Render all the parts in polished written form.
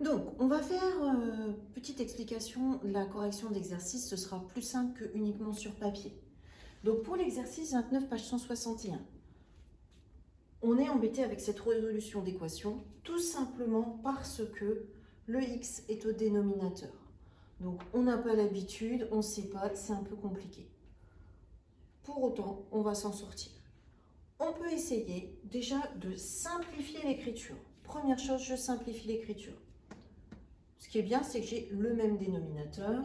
Donc, on va faire petite explication. La correction d'exercice, ce sera plus simple que uniquement sur papier. Donc, pour l'exercice 29, page 161, on est embêté avec cette résolution d'équation, tout simplement parce que le x est au dénominateur. Donc, on n'a pas l'habitude, on ne sait pas, c'est un peu compliqué. Pour autant, on va s'en sortir. On peut essayer déjà de simplifier l'écriture. Première chose, je simplifie l'écriture. Ce qui est bien, c'est que j'ai le même dénominateur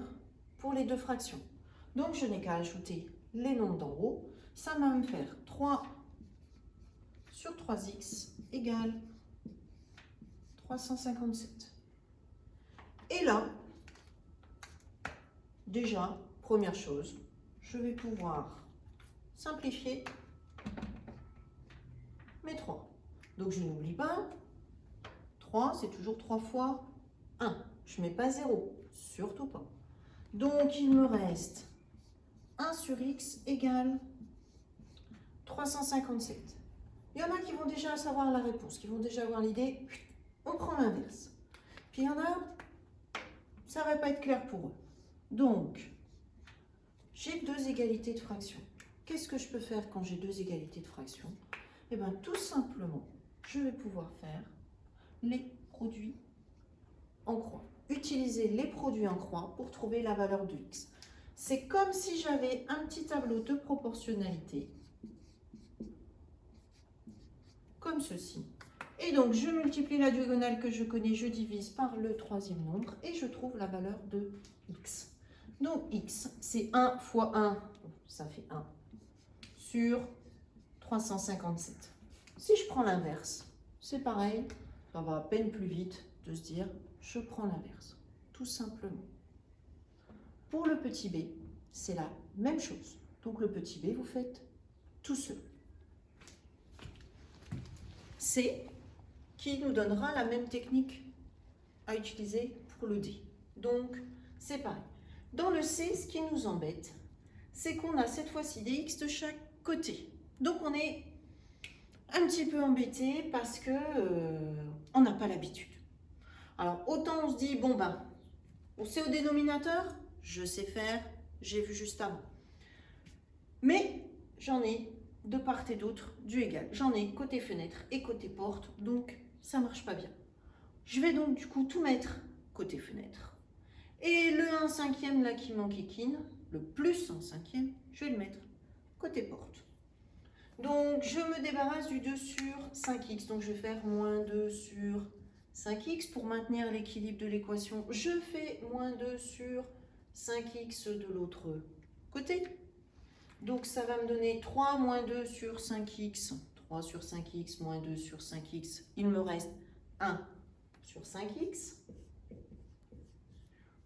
pour les deux fractions. Donc, je n'ai qu'à ajouter les nombres d'en haut. Ça va me faire 3 sur 3x égale 357. Et là, déjà, première chose, je vais pouvoir simplifier mes 3. Donc, je n'oublie pas, 3, c'est toujours 3 fois 1. Je ne mets pas 0, surtout pas. Donc, il me reste 1 sur x égale 357. Il y en a qui vont déjà savoir la réponse, qui vont déjà avoir l'idée. On prend l'inverse. Puis il y en a, ça ne va pas être clair pour eux. Donc, j'ai deux égalités de fractions. Qu'est-ce que je peux faire quand j'ai deux égalités de fractions? Eh bien, tout simplement, je vais pouvoir faire les produits en croix. Utiliser les produits en croix pour trouver la valeur de x. C'est comme si j'avais un petit tableau de proportionnalité, comme ceci. Et donc, je multiplie la diagonale que je connais, je divise par le troisième nombre et je trouve la valeur de x. Donc, x, c'est 1 fois 1, ça fait 1, sur 357. Si je prends l'inverse, c'est pareil, ça va à peine plus vite de se dire, je prends l'inverse, tout simplement. Pour le petit b, c'est la même chose. Donc, le petit b, vous faites tout seul. C, qui nous donnera la même technique à utiliser pour le D. Donc, c'est pareil. Dans le C, ce qui nous embête, c'est qu'on a cette fois-ci des x de chaque côté. Donc, on est un petit peu embêté parce que on n'a pas l'habitude. Alors, autant on se dit, bon ben, c'est au dénominateur, je sais faire, j'ai vu juste avant. Mais j'en ai de part et d'autre du égal. J'en ai côté fenêtre et côté porte, donc ça marche pas bien. Je vais donc du coup tout mettre côté fenêtre. Et le 1/5 là qui m'enquiquine, le plus 1/5, je vais le mettre côté porte. Donc je me débarrasse du 2 sur 5x, donc je vais faire moins 2 sur 5x pour maintenir l'équilibre de l'équation. Je fais moins 2 sur 5x de l'autre côté. Donc, ça va me donner 3 moins 2 sur 5x. 3 sur 5x moins 2 sur 5x. Il me reste 1 sur 5x.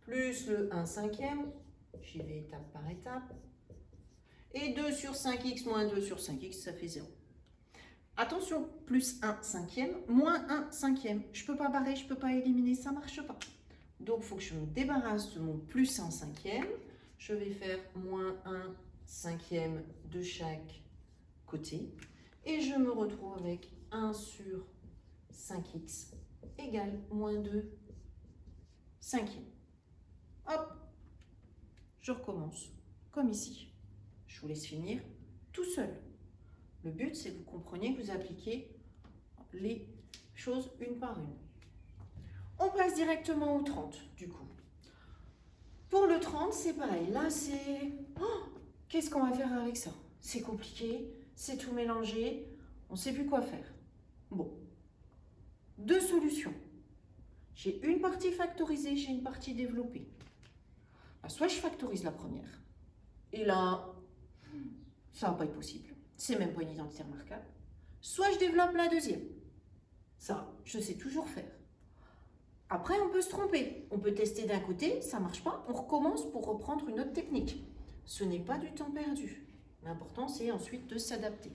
Plus le 1/5. J'y vais étape par étape. Et 2 sur 5x moins 2 sur 5x, ça fait 0. Attention, plus 1/5, moins 1/5. Je ne peux pas barrer, je ne peux pas éliminer, ça ne marche pas. Donc, il faut que je me débarrasse de mon plus 1/5. Je vais faire moins 1/5 de chaque côté. Et je me retrouve avec 1 sur 5x égale moins 2 cinquièmes. Hop, je recommence comme ici. Je vous laisse finir tout seul. Le but, c'est que vous compreniez que vous appliquez les choses une par une. On passe directement au 30, du coup. Pour le 30, c'est pareil. Là, c'est... Oh, qu'est-ce qu'on va faire avec ça? C'est compliqué, c'est tout mélangé, on ne sait plus quoi faire. Bon, deux solutions. J'ai une partie factorisée, j'ai une partie développée. Alors, soit je factorise la première, et là, ça ne va pas être possible. C'est même pas une identité remarquable. Soit je développe la deuxième. Ça, je sais toujours faire. Après, on peut se tromper. On peut tester d'un côté, ça ne marche pas, on recommence pour reprendre une autre technique. Ce n'est pas du temps perdu. L'important, c'est ensuite de s'adapter.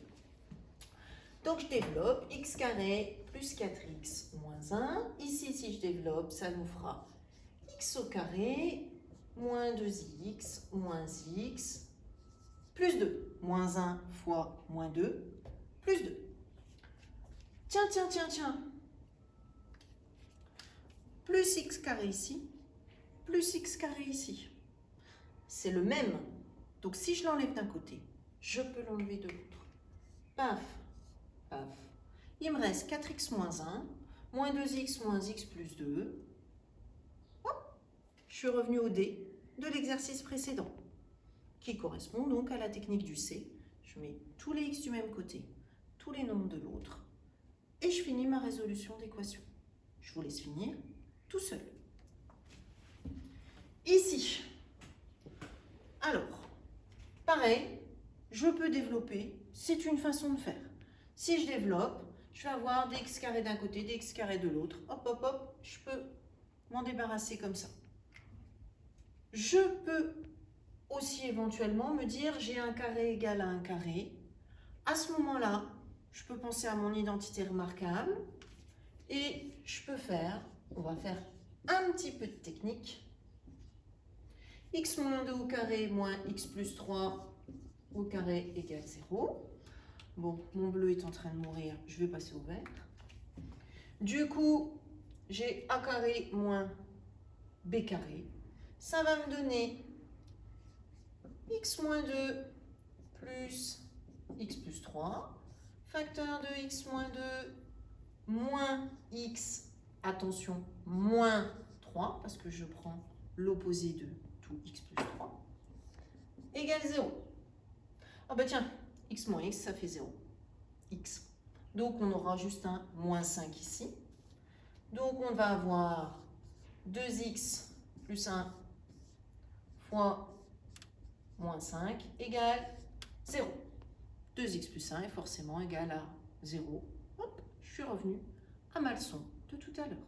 Donc, je développe x carré plus 4x moins 1. Ici, si je développe, ça nous fera x au carré moins 2x moins x plus 2. Moins 1 fois moins 2 plus 2. Tiens. plus x carré ici, plus x carré ici. C'est le même. Donc si je l'enlève d'un côté, je peux l'enlever de l'autre. Paf, paf. Il me reste 4x moins 1, moins 2x moins x plus 2. Hop, je suis revenue au D de l'exercice précédent, qui correspond donc à la technique du C. Je mets tous les x du même côté, tous les nombres de l'autre, et je finis ma résolution d'équation. Je vous laisse finir tout seul. Ici, alors, pareil, je peux développer, c'est une façon de faire. Si je développe, je vais avoir dx carré d'un côté, dx carré de l'autre. Hop, hop, hop, je peux m'en débarrasser comme ça. Je peux aussi éventuellement me dire j'ai un carré égal à un carré. À ce moment-là, je peux penser à mon identité remarquable et je peux faire, on va faire un petit peu de technique. X moins 2 au carré moins x plus 3 au carré égale 0. Bon, mon bleu est en train de mourir, je vais passer au vert. Du coup, j'ai a carré moins b carré. Ça va me donner x moins 2 plus x plus 3, facteur de x moins 2 moins x, attention, moins 3, parce que je prends l'opposé de tout x plus 3, égale 0. Ah bah tiens, x moins x, ça fait 0. X. Donc on aura juste un moins 5 ici. Donc on va avoir 2x plus 1 fois moins 5 égale 0. 2x plus 1 est forcément égal à 0. Hop, je suis revenue à ma leçon de tout à l'heure.